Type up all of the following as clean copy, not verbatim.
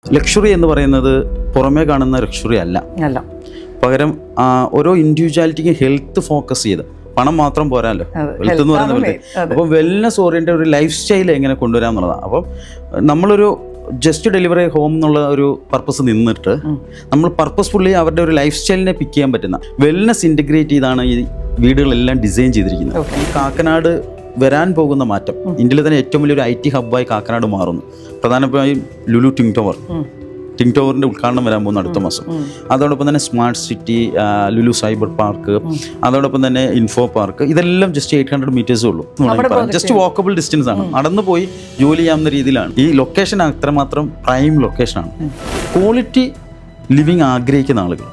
Luxury എന്ന് പറയുന്നത് പുറമേ കാണുന്ന ലക്ഷറി അല്ല. പകരം ഓരോ ഇൻഡിവിജ്വാലിറ്റിക്കും ഹെൽത്ത് ഫോക്കസ് ചെയ്ത്, പണം മാത്രം പോരാല്ലോ, ഹെൽത്ത് എന്ന് പറയുന്നത്. അപ്പം വെൽനെസ് ഓറിയൻറ്റഡ് ഒരു ലൈഫ് സ്റ്റൈൽ എങ്ങനെ കൊണ്ടുവരാമെന്നുള്ളതാണ്. അപ്പം നമ്മളൊരു ജസ്റ്റ് ഡെലിവറി ഹോം എന്നുള്ള ഒരു പർപ്പസ് നിന്നിട്ട് നമ്മൾ പർപ്പസ്ഫുള്ളി അവരുടെ ഒരു ലൈഫ് സ്റ്റൈലിനെ പിക്ക് ചെയ്യാൻ പറ്റുന്ന വെൽനെസ് ഇൻറ്റഗ്രേറ്റ് ചെയ്താണ് ഈ വീടുകളെല്ലാം ഡിസൈൻ ചെയ്തിരിക്കുന്നത്. ഈ കാക്കനാട് വരാൻ പോകുന്ന മാറ്റം, ഇന്ത്യയിലെ തന്നെ ഏറ്റവും വലിയൊരു IT ഹബ്ബായി കാക്കനാട് മാറുന്നു. പ്രധാനമായും ലുലു ടിങ് ടവറിൻ്റെ ഉദ്ഘാടനം വരാൻ പോകുന്ന അടുത്ത മാസം. അതോടൊപ്പം തന്നെ smart city, Lulu cyber park, അതോടൊപ്പം തന്നെ ഇൻഫോ പാർക്ക്, ഇതെല്ലാം ജസ്റ്റ് 800 മീറ്റേഴ്സേ ഉള്ളൂ. ജസ്റ്റ് വാക്കബിൾ ഡിസ്റ്റൻസ് ആണ്, നടന്നു പോയി ജോലി ചെയ്യാവുന്ന രീതിയിലാണ്. ഈ ലൊക്കേഷൻ അത്രമാത്രം പ്രൈം ലൊക്കേഷനാണ്. ക്വാളിറ്റി ലിവിങ് ആഗ്രഹിക്കുന്ന ആളുകൾ,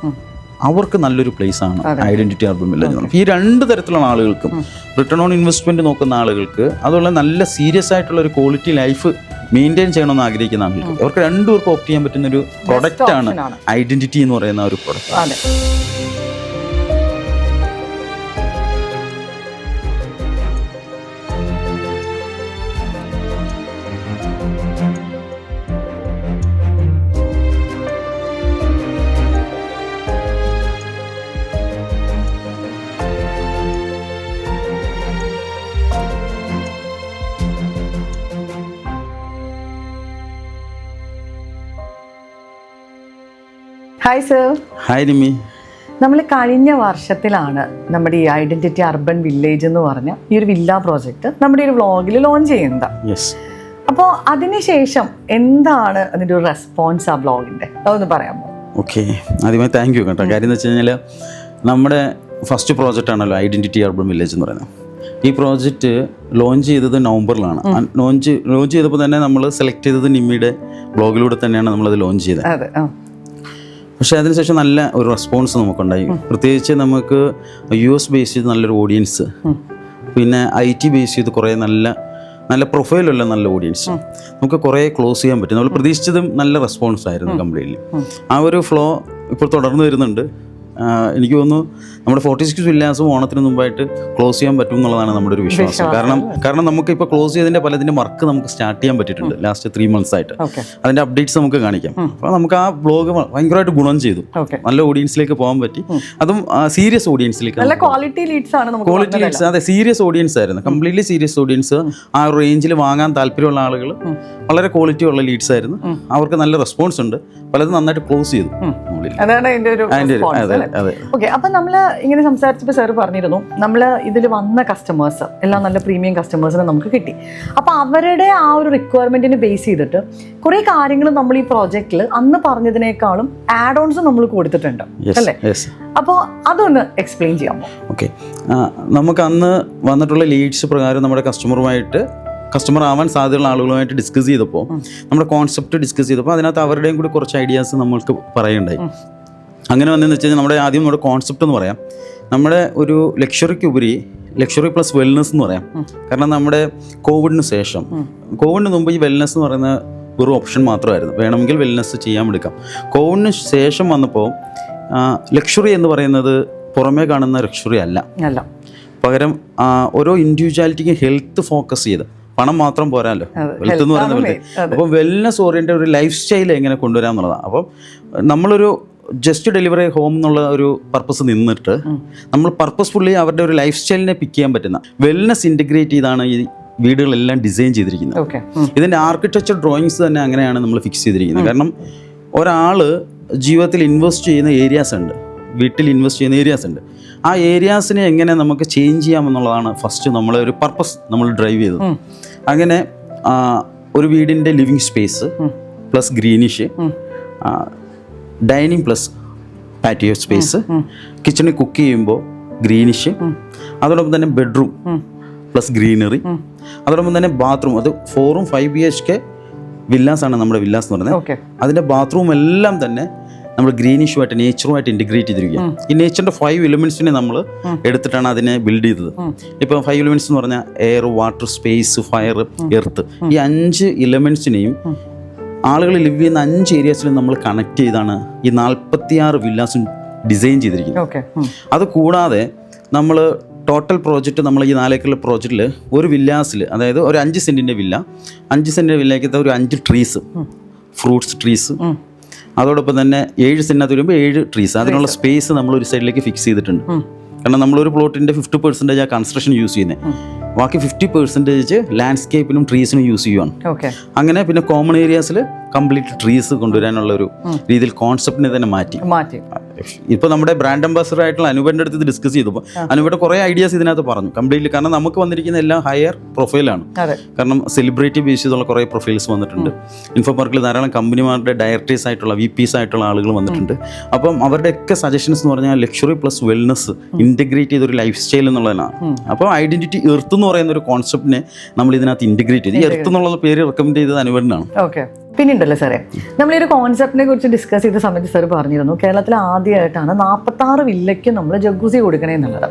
അവർക്ക് നല്ലൊരു പ്ലേസ് ആണ് ഐഡന്റിറ്റി അർബൻ വില്ലേജ്. ഈ രണ്ട് തരത്തിലുള്ള ആളുകൾക്കും, റിട്ടേൺ ഓൺ ഇൻവെസ്റ്റ്മെന്റ് നോക്കുന്ന ആളുകൾക്ക്, അതുപോലെ നല്ല സീരിയസ് ആയിട്ടുള്ള ഒരു ക്വാളിറ്റി ലൈഫ് മെയിൻറ്റെയിൻ ചെയ്യണമെന്ന് ആഗ്രഹിക്കുന്ന ആളുകൾക്ക്, അവർക്ക് രണ്ടുപേർക്കും ഓപ്റ്റ് ചെയ്യാൻ പറ്റുന്ന ഒരു പ്രൊഡക്റ്റ് ആണ് ഐഡന്റിറ്റി എന്ന് പറയുന്ന ഒരു പ്രൊഡക്റ്റ്. Hi sir. ഹായ് നിമി. നമ്മൾ കഴിഞ്ഞ വർഷത്തിലാണ് നമ്മുടെ ഈ ഐഡന്റിറ്റി അർബൻ വില്ലേജ് എന്ന് പറഞ്ഞ ഈ ഒരു വില്ല പ്രോജക്റ്റ് നമ്മുടെ ഒരു വ്ളോഗിൽ ലോഞ്ച് ചെയ്യുന്നത്. അപ്പോൾ അതിനുശേഷം എന്താണ് അതിൻ്റെ ഒരു റെസ്പോൺസ് ആ വ്ളോഗിൻ്റെ, അതൊന്ന് പറയാമോ? ഓക്കെ, ആദ്യമായി താങ്ക് യു കേട്ടോ. കാര്യം എന്ന് വെച്ച് കഴിഞ്ഞാൽ നമ്മുടെ ഫസ്റ്റ് പ്രോജക്റ്റ് ആണല്ലോ ഐഡന്റിറ്റി അർബൻ വില്ലേജ് എന്ന് പറയുന്നത്. ഈ പ്രോജക്റ്റ് ലോഞ്ച് ചെയ്തത് നവംബറിലാണ്. ലോഞ്ച് ചെയ്തപ്പോൾ തന്നെ നമ്മൾ സെലക്ട് ചെയ്തത് നിമ്മിയുടെ ബ്ലോഗിലൂടെ തന്നെയാണ് നമ്മളത് ലോഞ്ച് ചെയ്തത്. പക്ഷേ അതിനുശേഷം നല്ല ഒരു റെസ്പോൺസ് നമുക്കുണ്ടായി. പ്രത്യേകിച്ച് നമുക്ക് US ബേസ് ചെയ്ത് നല്ലൊരു ഓഡിയൻസ്, പിന്നെ IT ബേസ് ചെയ്ത് കുറേ നല്ല പ്രൊഫൈലുള്ള നല്ല ഓഡിയൻസ്, നമുക്ക് കുറേ ക്ലോസ് ചെയ്യാൻ പറ്റും. നമ്മൾ പ്രതീക്ഷിച്ചതും നല്ല റെസ്പോൺസ് ആയിരുന്നു കംപ്ലീറ്റ്ലി. ആ ഒരു ഫ്ലോ ഇപ്പോൾ തുടർന്ന് വരുന്നുണ്ട്. എനിക്ക് തോന്നുന്നു നമ്മുടെ 46 വില്ലാസും ഓണത്തിന് മുമ്പായിട്ട് ക്ലോസ് ചെയ്യാൻ പറ്റും എന്നുള്ളതാണ് നമ്മുടെ ഒരു വിശ്വാസം. കാരണം നമുക്ക് ഇപ്പോൾ ക്ലോസ് ചെയ്തതിൻ്റെ പലതിൻ്റെ വർക്ക് നമുക്ക് സ്റ്റാർട്ട് ചെയ്യാൻ പറ്റിയിട്ടുണ്ട് ലാസ്റ്റ് 3 months ആയിട്ട്. അതിൻ്റെ അപ്ഡേറ്റ്സ് നമുക്ക് കാണിക്കാം. അപ്പോൾ നമുക്ക് ആ ബ്ലോഗ് ഭയങ്കരമായിട്ട് ഗുണം ചെയ്തു. നല്ല ഓഡിയൻസിലേക്ക് പോകാൻ പറ്റി, അതും സീരിയസ് ഓഡിയൻസിലേക്ക്. ക്വാളിറ്റി ലീഡ്സ്, അതെ, സീരിയസ് ഓഡിയൻസ് ആയിരുന്നു, കംപ്ലീറ്റ്ലി സീരിയസ് ഓഡിയൻസ്. ആ റേഞ്ചിൽ വാങ്ങാൻ താല്പര്യമുള്ള ആളുകൾ, വളരെ ക്വാളിറ്റി ഉള്ള ലീഡ്സ് ആയിരുന്നു. അവർക്ക് നല്ല റെസ്പോൺസ് ഉണ്ട്, പലതും നന്നായിട്ട് ക്ലോസ് ചെയ്തു. ഓക്കെ, അപ്പൊ നമ്മള് ഇങ്ങനെ സംസാരിച്ചപ്പോൾ സാർ പറഞ്ഞിരുന്നു നമ്മൾ ഇതിൽ വന്ന കസ്റ്റമേഴ്സ് എല്ലാം നല്ല പ്രീമിയം കസ്റ്റമേഴ്സിനെ നമുക്ക് കിട്ടി. അപ്പൊ അവരുടെ ആ ഒരു റിക്വയർമെന്റിന് ബേസ് ചെയ്തിട്ട് കുറെ കാര്യങ്ങൾ നമ്മൾ ഈ പ്രോജക്റ്റിൽ അന്ന് പറഞ്ഞതിനേക്കാളും ആഡ് ഓൺസ് നമ്മൾ കൊടുത്തിട്ടുണ്ട് അല്ലേ? അപ്പോൾ അതൊന്ന് എക്സ്പ്ലെയിൻ ചെയ്യാമോ? ഓക്കെ, നമുക്ക് അന്ന് വന്നിട്ടുള്ള ലീഡ്സ് പ്രകാരം നമ്മുടെ കസ്റ്റമർ ആവാൻ സാധ്യതയുള്ള ആളുകളുമായിട്ട് ഡിസ്കസ് ചെയ്തപ്പോൾ, നമ്മുടെ കോൺസെപ്റ്റ് ഡിസ്കസ് ചെയ്തപ്പോൾ അതിനകത്ത് അവരുടെയും കൂടി കുറച്ച് ഐഡിയാസ് നമ്മൾക്ക് പറയുണ്ടായി. അങ്ങനെ വന്നതെന്ന് വെച്ച് കഴിഞ്ഞാൽ നമ്മുടെ കോൺസെപ്റ്റ് എന്ന് പറയാം, നമ്മുടെ ഒരു ലക്ഷറിക്കുപരി ലക്ഷറി പ്ലസ് വെൽനെസ് എന്ന് പറയാം. കാരണം നമ്മുടെ കോവിഡിന് മുമ്പ് ഈ വെൽനെസ് എന്ന് പറയുന്ന ഒരു ഓപ്ഷൻ മാത്രമായിരുന്നു. വേണമെങ്കിൽ വെൽനെസ് ചെയ്യാൻ എടുക്കാം. കോവിഡിന് ശേഷം വന്നപ്പോൾ ലക്ഷറി എന്ന് പറയുന്നത് പുറമേ കാണുന്ന ലക്ഷറി അല്ല. പകരം ഓരോ ഇൻഡിവിജ്വാലിറ്റിക്കും ഹെൽത്ത് ഫോക്കസ് ചെയ്ത്, പണം മാത്രം പോരാല്ലോ, ഹെൽത്ത് എന്ന് പറയുന്നത്. അപ്പോൾ വെൽനെസ് ഓറിയൻറ്റഡ് ഒരു ലൈഫ് സ്റ്റൈൽ എങ്ങനെ കൊണ്ടുവരാമെന്നുള്ളതാണ്. അപ്പം നമ്മളൊരു ജസ്റ്റ് ഡെലിവറി ഹോം എന്നുള്ള ഒരു പർപ്പസ് നിന്നിട്ട് നമ്മൾ പർപ്പസ്ഫുള്ളി അവരുടെ ഒരു ലൈഫ് സ്റ്റൈലിനെ പിക്ക് ചെയ്യാൻ പറ്റുന്ന വെൽനെസ് ഇൻറ്റഗ്രേറ്റ് ചെയ്താണ് ഈ വീടുകളെല്ലാം ഡിസൈൻ ചെയ്തിരിക്കുന്നത്. ഇതിൻ്റെ ആർക്കിടെക്ചർ ഡ്രോയിങ്സ് തന്നെ അങ്ങനെയാണ് നമ്മൾ ഫിക്സ് ചെയ്തിരിക്കുന്നത്. കാരണം ഒരാൾ ജീവിതത്തിൽ ഇൻവെസ്റ്റ് ചെയ്യുന്ന ഏരിയാസ് ഉണ്ട്, വീട്ടിൽ ഇൻവെസ്റ്റ് ചെയ്യുന്ന ഏരിയാസ് ഉണ്ട്. ആ ഏരിയാസിനെ എങ്ങനെ നമുക്ക് ചേഞ്ച് ചെയ്യാമെന്നുള്ളതാണ് ഫസ്റ്റ് നമ്മളൊരു പർപ്പസ് നമ്മൾ ഡ്രൈവ് ചെയ്തത്. അങ്ങനെ ഒരു വീടിൻ്റെ living space plus greenish, dining plus patio space, കിച്ചണിൽ കുക്ക് ചെയ്യുമ്പോൾ ഗ്രീനിഷ്, അതോടൊപ്പം തന്നെ ബെഡ്റൂം പ്ലസ് ഗ്രീനറി, അതോടൊപ്പം തന്നെ ബാത്റൂം. അത് 4 5 BHK വില്ലാസാണ് നമ്മുടെ വില്ലാസ് എന്ന് പറയുന്നത്. അതിൻ്റെ ബാത്റൂം എല്ലാം തന്നെ നമ്മൾ ഗ്രീനിഷുമായിട്ട് നേച്ചറുമായിട്ട് ഇൻറ്റിഗ്രേറ്റ് ചെയ്തിരിക്കുക. ഈ നേച്ചറിൻ്റെ 5 എലിമെൻറ്റ്സിനെ നമ്മൾ എടുത്തിട്ടാണ് അതിനെ ബിൽഡ് ചെയ്തത്. ഇപ്പോൾ 5 എലിമെൻറ്റ്സ് എന്ന് പറഞ്ഞാൽ air, water, space, fire, earth. ഈ 5 എലിമെൻറ്റ്സിനെയും ആളുകൾ ലിവ് ചെയ്യുന്ന 5 ഏരിയാസിലും നമ്മൾ കണക്ട് ചെയ്താണ് ഈ 46 വില്ലാസും ഡിസൈൻ ചെയ്തിരിക്കുന്നത്. അത് കൂടാതെ നമ്മൾ ടോട്ടൽ പ്രോജക്റ്റ്, നമ്മൾ ഈ 4 ഏക്കർ പ്രോജക്റ്റിൽ ഒരു വില്ലാസിൽ, അതായത് ഒരു 5 സെൻറ്റിൻ്റെ വില്ല, 5 സെൻറ്റിൻ്റെ വില്ലയ്ക്കകത്ത് ഒരു 5 ട്രീസ്, ഫ്രൂട്ട്സ് ട്രീസ്, അതോടൊപ്പം തന്നെ 7 സെൻറ്റിനകത്ത് വരുമ്പോൾ 7 ട്രീസ്. അതിനുള്ള സ്പേസ് നമ്മൾ ഒരു സൈഡിലേക്ക് ഫിക്സ് ചെയ്തിട്ടുണ്ട്. കാരണം നമ്മളൊരു പ്ലോട്ടിൻ്റെ 50% ആ കൺസ്ട്രക്ഷൻ യൂസ് ചെയ്യുന്നത്, ബാക്കി 50% ലാൻഡ്സ്കേപ്പിനും ട്രീസിനും യൂസ് ചെയ്യുവാണ്. അങ്ങനെ പിന്നെ കോമൺ ഏരിയാസിൽ കംപ്ലീറ്റ് ട്രീസ് കൊണ്ടുവരാനുള്ള ഒരു രീതിയിൽ കോൺസെപ്റ്റിനെ തന്നെ മാറ്റി. ഇപ്പോൾ നമ്മുടെ ബ്രാൻഡ് അംബാസഡർ ആയിട്ടുള്ള അനുപൻ്റെ അടുത്ത് ഡിസ്കസ് ചെയ്തപ്പോൾ അനുപയുടെ കുറേ ഐഡിയാസ് ഇതിനകത്ത് പറഞ്ഞു കംപ്ലീറ്റ്ലി. കാരണം നമുക്ക് വന്നിരിക്കുന്ന എല്ലാം ഹയർ പ്രൊഫൈലാണ്. കാരണം സെലിബ്രിറ്റി ബേസ് ചെയ്തുള്ള കുറേ പ്രൊഫൈൽസ് വന്നിട്ടുണ്ട്. ഇൻഫോ പാർക്കിൽ ധാരാളം കമ്പനിമാരുടെ ഡയറക്ടേഴ്സ് ആയിട്ടുള്ള VPs ആയിട്ടുള്ള ആളുകൾ വന്നിട്ടുണ്ട്. അപ്പം അവരുടെയൊക്കെ സജഷൻസ് എന്ന് പറഞ്ഞാൽ ലക്ഷറി പ്ലസ് വെൽനെസ് ഇൻറ്റഗ്രേറ്റ് ചെയ്തൊരു ലൈഫ് സ്റ്റൈൽ എന്നുള്ളതാണ്. അപ്പോൾ ഐഡന്റിറ്റി എർത്ത് എന്ന് പറയുന്ന ഒരു കോൺസെപ്റ്റിനെ നമ്മൾ ഇതിനകത്ത് ഇൻറ്റഗ്രേറ്റ് ചെയ്ത് ഈ എർത്ത് എന്നുള്ള പേര് റെക്കമെൻഡ് ചെയ്തത് അനുപനാണ്. പിന്നെ ഉണ്ടല്ലോ സാറേ, നമ്മൾ ഈ ഒരു കോൺസെപ്റ്റിനെ കുറിച്ച് ഡിസ്കസ് ചെയ്ത സമയത്ത് സാർ പറഞ്ഞിരുന്നു കേരളത്തിൽ ആദ്യമായിട്ടാണ് 46 വില്ലയ്ക്ക് നമ്മൾ ജഗ്ഗൂസി കൊടുക്കണേ എന്നുള്ളത്.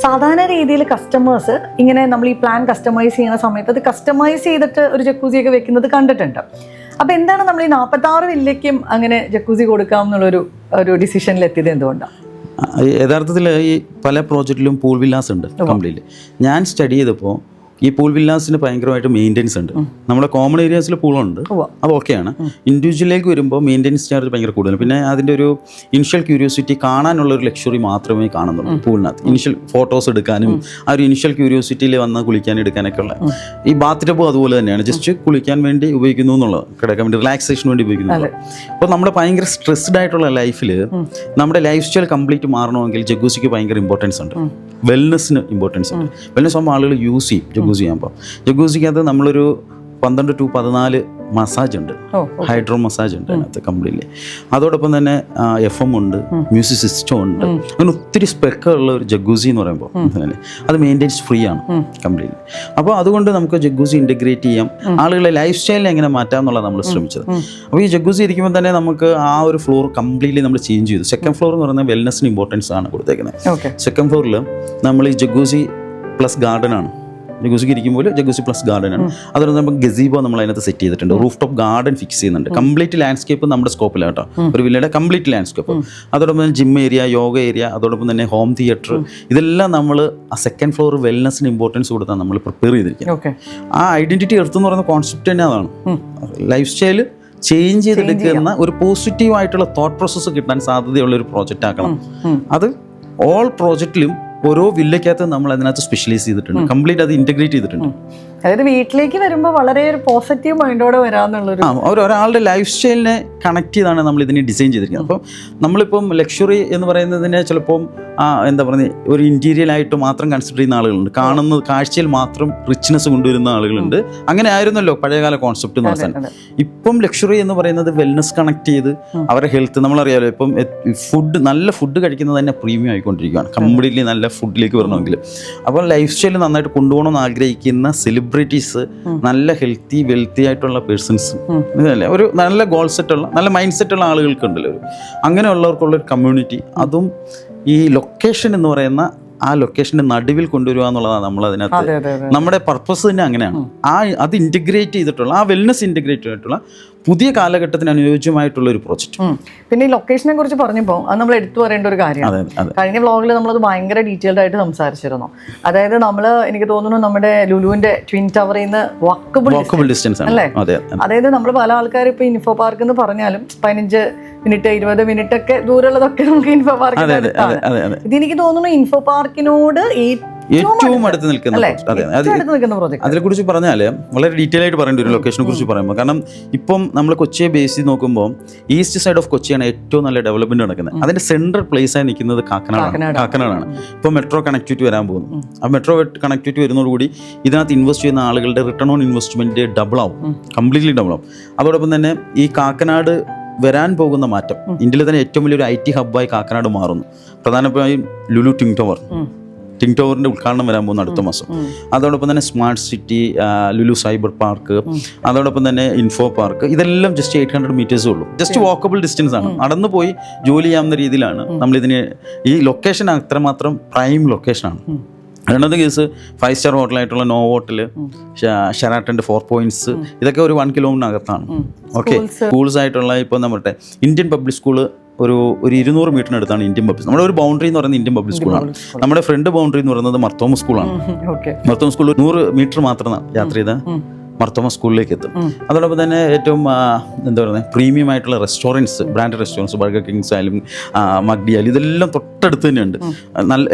സാധാരണ രീതിയിൽ കസ്റ്റമേഴ്സ് ഇങ്ങനെ നമ്മൾ ഈ പ്ലാൻ കസ്റ്റമൈസ് ചെയ്യുന്ന സമയത്ത് അത് കസ്റ്റമൈസ് ചെയ്തിട്ട് ഒരു ജഗ്ഗൂസിയൊക്കെ വെക്കുന്നത് കണ്ടിട്ടുണ്ട്. അപ്പോൾ എന്താണ് നമ്മൾ ഈ 46 വില്ലയ്ക്കും അങ്ങനെ ജഗ്ഗൂസി കൊടുക്കാം എന്നുള്ളൊരു ഡിസിഷനിൽ എത്തിയത് എന്തുകൊണ്ടാണ്? യഥാർത്ഥത്തിൽ ഈ പല പ്രോജക്റ്റിലും പൂൾ വില്ലാസ് ഉണ്ട് കംപ്ലീറ്റ്ലി. ഞാൻ സ്റ്റഡി ചെയ്തപ്പോൾ ഈ പൂൾ വില്ലാസിന് ഭയങ്കരമായിട്ട് മെയിൻ്റെനൻസ് ഉണ്ട്. നമ്മുടെ കോമൺ ഏരിയാസിൽ പൂളുണ്ട്, അത് ഓക്കെയാണ്. ഇൻഡിവിജ്വലിലേക്ക് വരുമ്പോൾ മെയിൻ്റെനൻസ് ചാർജ് ഭയങ്കര കൂടുതലാണ്. പിന്നെ അതിൻ്റെ ഒരു ഇനിഷ്യൽ ക്യൂരിയോസിറ്റി കാണാനുള്ള ഒരു ലക്ഷറി മാത്രമേ കാണുന്നുള്ളൂ പൂളിനകത്ത്. ഇനിഷ്യൽ ഫോട്ടോസ് എടുക്കാനും ആ ഒരു ഇനിഷ്യൽ ക്യൂരിയോസിറ്റിയിൽ വന്ന് കുളിക്കാൻ എടുക്കാനൊക്കെ ഉള്ള ഈ ബാത്ത് ടബും അതുപോലെ തന്നെയാണ്. ജസ്റ്റ് കുളിക്കാൻ വേണ്ടി ഉപയോഗിക്കുന്നു എന്നുള്ളത്, കിടക്കാൻ വേണ്ടി റിലാക്സേഷന് വേണ്ടി ഉപയോഗിക്കുന്നു. അപ്പോൾ നമ്മുടെ ഭയങ്കര സ്ട്രെസ്ഡ് ആയിട്ടുള്ള ലൈഫിൽ നമ്മുടെ ലൈഫ് സ്റ്റൈൽ കംപ്ലീറ്റ് മാറണമെങ്കിൽ ജഗ്ഗൂസിക്ക് ഭയങ്കര ഇമ്പോർട്ടൻസ് ഉണ്ട്. വെൽനെസ്സിന് ഇമ്പോർട്ടൻസ് ഉണ്ട്. വെൽനെസ് ആകുമ്പോൾ ആളുകൾ യൂസ് ചെയ്യും ജഗ്ഗൂസി ആകുമ്പോൾ. ജഗ്ഗൂസിക്കകത്ത് നമ്മളൊരു 12 to 14 മസാജ് ഉണ്ട്, ഹൈഡ്രോ മസാജ് ഉണ്ട് അതിനകത്ത് കംപ്ലീറ്റ്ലി. അതോടൊപ്പം തന്നെ FM ഉണ്ട്, മ്യൂസിക് സിസ്റ്റം ഉണ്ട്. അങ്ങനെ ഒത്തിരി സ്പെക്കുള്ള ഒരു ജഗ്ഗൂസി എന്ന് പറയുമ്പോൾ അത് മെയിൻ്റെനൻസ് ഫ്രീ ആണ് കംപ്ലീറ്റ്ലി. അപ്പോൾ അതുകൊണ്ട് നമുക്ക് ജഗ്ഗൂസി ഇൻറ്റഗ്രേറ്റ് ചെയ്യാം, ആളുകളെ ലൈഫ് സ്റ്റൈലിനെ എങ്ങനെ മാറ്റാം എന്നുള്ളത് നമ്മൾ ശ്രമിച്ചത്. അപ്പോൾ ഈ ജഗ്ഗൂസി ഇരിക്കുമ്പോൾ തന്നെ നമുക്ക് ആ ഒരു ഫ്ലോർ കംപ്ലീറ്റ്ലി നമ്മൾ ചേഞ്ച് ചെയ്തു. സെക്കൻഡ് ഫ്ലോർ എന്ന് പറയുന്നത് വെൽനെസ്സിന് ഇമ്പോർട്ടൻസ് ആണ് കൊടുത്തേക്കുന്നത്. സെക്കൻഡ് ഫ്ലോറിൽ നമ്മൾ ഈ ജഗ്ഗൂസി പ്ലസ് ഗാർഡൻ ആണ്. ജഗ്ഗൂസിക്ക് ഇരിക്കുമ്പോൾ ജഗ്ഗൂസി പ്ലസ് ഗാർഡൻ ആണ്. അതുകൊണ്ട് നമുക്ക് ഗസീബോ നമ്മൾ അതിനകത്ത് സെറ്റ് ചെയ്തിട്ടുണ്ട്. റൂഫ് ടോപ്പ് ഗാർഡൻ ഫിക്സ് ചെയ്യുന്നുണ്ട്. കംപ്ലീറ്റ് ലാൻഡ്സ്കേപ്പ് നമ്മുടെ സ്കോപ്പിലാണ് കേട്ടോ, ഒരു വില്ലയുടെ കംപ്ലീറ്റ് ലാൻഡ്സ്കേപ്പ്. അതോടൊപ്പം തന്നെ ജിം ഏരിയ, യോഗ ഏരിയ, അതോടൊപ്പം തന്നെ ഹോം തിയേറ്റർ, ഇതെല്ലാം നമ്മൾ ആ സെക്കൻഡ് ഫ്ലോർ വെൽനെസ്സിന് ഇമ്പോർട്ടൻസ് കൊടുത്താണ് നമ്മൾ പ്രിപ്പയർ ചെയ്തിരിക്കുന്നത്. ആ ഐഡന്റിറ്റി എർത്ത് എന്ന് പറയുന്ന കോൺസെപ്റ്റ് തന്നെ അതാണ്. ലൈഫ് സ്റ്റൈൽ ചേഞ്ച് ചെയ്തെടുക്കുന്ന ഒരു പോസിറ്റീവ് ആയിട്ടുള്ള തോട്ട് പ്രോസസ്സ് കിട്ടാൻ സാധ്യതയുള്ള ഒരു പ്രോജക്റ്റ് ആക്കണം. അത് ഓൾ പ്രോജക്റ്റിലും ഓരോ വില്ലയ്ക്കകത്ത് നമ്മൾ അതിനകത്ത് സ്പെഷ്യലൈസ് ചെയ്തിട്ടുണ്ട്, കംപ്ലീറ്റ് അത് ഇൻറ്റഗ്രേറ്റ് ചെയ്തിട്ടുണ്ട്. അതായത് വീട്ടിലേക്ക് വരുമ്പോൾ വളരെ ഒരു പോസിറ്റീവ് മൈൻഡോടെ വരാമെന്നുള്ളൊരു ഒരാളുടെ ലൈഫ് സ്റ്റൈലിനെ കണക്ട് ചെയ്താണ് നമ്മൾ ഇതിനെ ഡിസൈൻ ചെയ്തിരിക്കുന്നത്. അപ്പം നമ്മളിപ്പം ലക്ഷറി എന്ന് പറയുന്നതിനെ ചിലപ്പം എന്താ പറയുക, ഒരു ഇൻറ്റീരിയലായിട്ട് മാത്രം കൺസിഡർ ചെയ്യുന്ന ആളുകളുണ്ട്, കാണുന്ന കാഴ്ചയിൽ മാത്രം റിച്ച്നെസ് കൊണ്ടുവരുന്ന ആളുകളുണ്ട്. അങ്ങനെ ആയിരുന്നല്ലോ പഴയകാല കോൺസെപ്റ്റ് എന്ന് പറഞ്ഞാൽ. ഇപ്പം ലക്ഷറി എന്ന് പറയുന്നത് വെൽനെസ് കണക്ട് ചെയ്ത് അവരുടെ ഹെൽത്ത്, നമ്മളറിയാലോ ഇപ്പം നല്ല ഫുഡ് കഴിക്കുന്നത് തന്നെ പ്രീമിയം ആയിക്കൊണ്ടിരിക്കുകയാണ്, കംപ്ലീറ്റ്ലി നല്ല ഫുഡിലേക്ക് വരണമെങ്കിൽ. അപ്പോൾ ലൈഫ് സ്റ്റൈൽ നന്നായിട്ട് കൊണ്ടുപോകണമെന്ന് ആഗ്രഹിക്കുന്ന സെലിബ്രിറ്റീസ്, നല്ല ഹെൽത്തി വെൽത്തി ആയിട്ടുള്ള പേഴ്സൺസ്, ഇതല്ലേ ഒരു നല്ല ഗോൾ സെറ്റുള്ള നല്ല മൈൻഡ് സെറ്റുള്ള ആളുകൾക്കുണ്ടല്ലോ അങ്ങനെയുള്ളവർക്കുള്ളൊരു കമ്മ്യൂണിറ്റി. അതും ഈ ലൊക്കേഷൻ എന്ന് പറയുന്ന ആ ലൊക്കേഷൻ്റെ നടുവിൽ കൊണ്ടുവരിക എന്നുള്ളതാണ് നമ്മളതിനകത്ത് നമ്മുടെ പർപ്പസ് തന്നെ അങ്ങനെയാണ്. അത് ഇൻറ്റഗ്രേറ്റ് ചെയ്തിട്ടുള്ള ആ വെൽനെസ് ഇൻറ്റഗ്രേറ്റ് ആയിട്ടുള്ള പുതിയ കാലഘട്ടത്തിന് അനുയോജ്യമായിട്ടുള്ള ഒരു പ്രോജക്റ്റ്. പിന്നെ ഈ ലൊക്കേഷനെ കുറിച്ച് പറഞ്ഞപ്പോൾ അത് നമ്മൾ എടുത്തു പറയേണ്ട ഒരു കാര്യമാണ്. കഴിഞ്ഞ വ്ളോഗിൽ നമ്മളത് ഭയങ്കര ഡീറ്റെയിൽഡ് ആയിട്ട് സംസാരിച്ചിരുന്നു. അതായത് നമ്മൾ, എനിക്ക് തോന്നുന്നു നമ്മുടെ ലുലുവിന്റെ ട്വിൻ ടവറിൽ നിന്ന് വാക്കബിൾ ഡിസ്റ്റൻസ് അല്ലേ? അതായത് നമ്മൾ പല ആൾക്കാരും ഇപ്പൊ ഇൻഫോ പാർക്ക് എന്ന് പറഞ്ഞാലും 15 മിനിറ്റ് 20 മിനിറ്റ് ഒക്കെ ദൂരമുള്ളതൊക്കെ നമുക്ക് ഇൻഫോ പാർക്ക്. ഇതെനിക്ക് തോന്നുന്നു ഇൻഫോ പാർക്കിനോട് ഏറ്റവും അടുത്ത് നിൽക്കുന്ന പ്രോജക്റ്റ്. അതിനെക്കുറിച്ച് പറഞ്ഞാൽ വളരെ ഡീറ്റെയിൽ ആയിട്ട് പറയേണ്ട ഒരു ലൊക്കേഷനെ കുറിച്ച് പറയുമ്പോൾ, കാരണം ഇപ്പം നമ്മൾ കൊച്ചിയെ ബേസ് ചെയ്ത് നോക്കുമ്പോൾ ഈസ്റ്റ് സൈഡ് ഓഫ് കൊച്ചിയാണ് ഏറ്റവും നല്ല ഡെവലപ്മെന്റ് നടക്കുന്നത്. അതിന്റെ സെൻട്രൽ പ്ലേസ് ആയി നിൽക്കുന്നത് കാക്കനാടാണ്. ഇപ്പോൾ മെട്രോ കണക്ടിവിറ്റി വരാൻ പോകുന്നു. ആ മെട്രോ കണക്ടിവിറ്റി വരുന്നതോടുകൂടി ഇതിനകത്ത് ഇൻവെസ്റ്റ് ചെയ്യുന്ന ആളുകളുടെ റിട്ടേൺ ഓൺ ഇൻവെസ്റ്റ്മെന്റ് ഡബിൾ ആവും, കംപ്ലീറ്റ്ലി ഡബിൾ ആവും. അതോടൊപ്പം തന്നെ ഈ കാക്കനാട് വരാൻ പോകുന്ന മാറ്റം, ഇന്ത്യയിലെ തന്നെ ഏറ്റവും വലിയൊരു IT ഹബ്ബായി കാക്കനാട് മാറുന്നു. പ്രധാനമായും ലുലു ടിങ് ടവറിൻ്റെ ഉദ്ഘാടനം വരാൻ പോകുന്ന അടുത്ത മാസം. അതോടൊപ്പം തന്നെ smart city, Lulu cyber park, അതോടൊപ്പം തന്നെ ഇൻഫോ പാർക്ക്, ഇതെല്ലാം ജസ്റ്റ് 800 മീറ്റേഴ്സേ ഉള്ളൂ. ജസ്റ്റ് വാക്കബിൾ ഡിസ്റ്റൻസ് ആണ്, നടന്നു പോയി ജോലി ചെയ്യാവുന്ന രീതിയിലാണ് നമ്മളിതിന്. ഈ ലൊക്കേഷൻ അത്രമാത്രം പ്രൈം ലൊക്കേഷനാണ്. രണ്ടാമത്തെ കേസ് 5 സ്റ്റാർ ഹോട്ടലായിട്ടുള്ള നോവോട്ടൽ, ഷെറാട്ടൻ്റെ 4 പോയിന്റ്സ്, ഇതൊക്കെ ഒരു 1 കിലോമീറ്ററിനകത്താണ്. ഓക്കെ, സ്കൂൾസ് ആയിട്ടുള്ള ഇപ്പോൾ നമ്മുടെ ഇന്ത്യൻ പബ്ലിക് സ്കൂള് ഒരു 200 മീറ്ററിനടുത്താണ് ഇന്ത്യൻ പബ്ലിക്. നമ്മുടെ ഒരു ബൗണ്ടറി എന്ന് പറയുന്നത് ഇന്ത്യൻ പബ്ലിക് സ്കൂളാണ്. നമ്മുടെ ഫ്രണ്ട് ബൗണ്ടറി എന്ന് പറയുന്നത് മർത്തോമ സ്കൂളാണ്. മർത്തോമ സ്കൂൾ 100 മീറ്റർ മാത്രം യാത്ര ചെയ്താൽ മർത്തോമ സ്കൂളിലേക്ക് എത്തും. അതോടൊപ്പം തന്നെ ഏറ്റവും എന്താ പറയുക പ്രീമിയം ആയിട്ടുള്ള restaurants, brand restaurants, burger Kings ആയാലും മക്ഡി ആയാലും ഇതെല്ലാം തൊട്ടടുത്ത് തന്നെയുണ്ട്.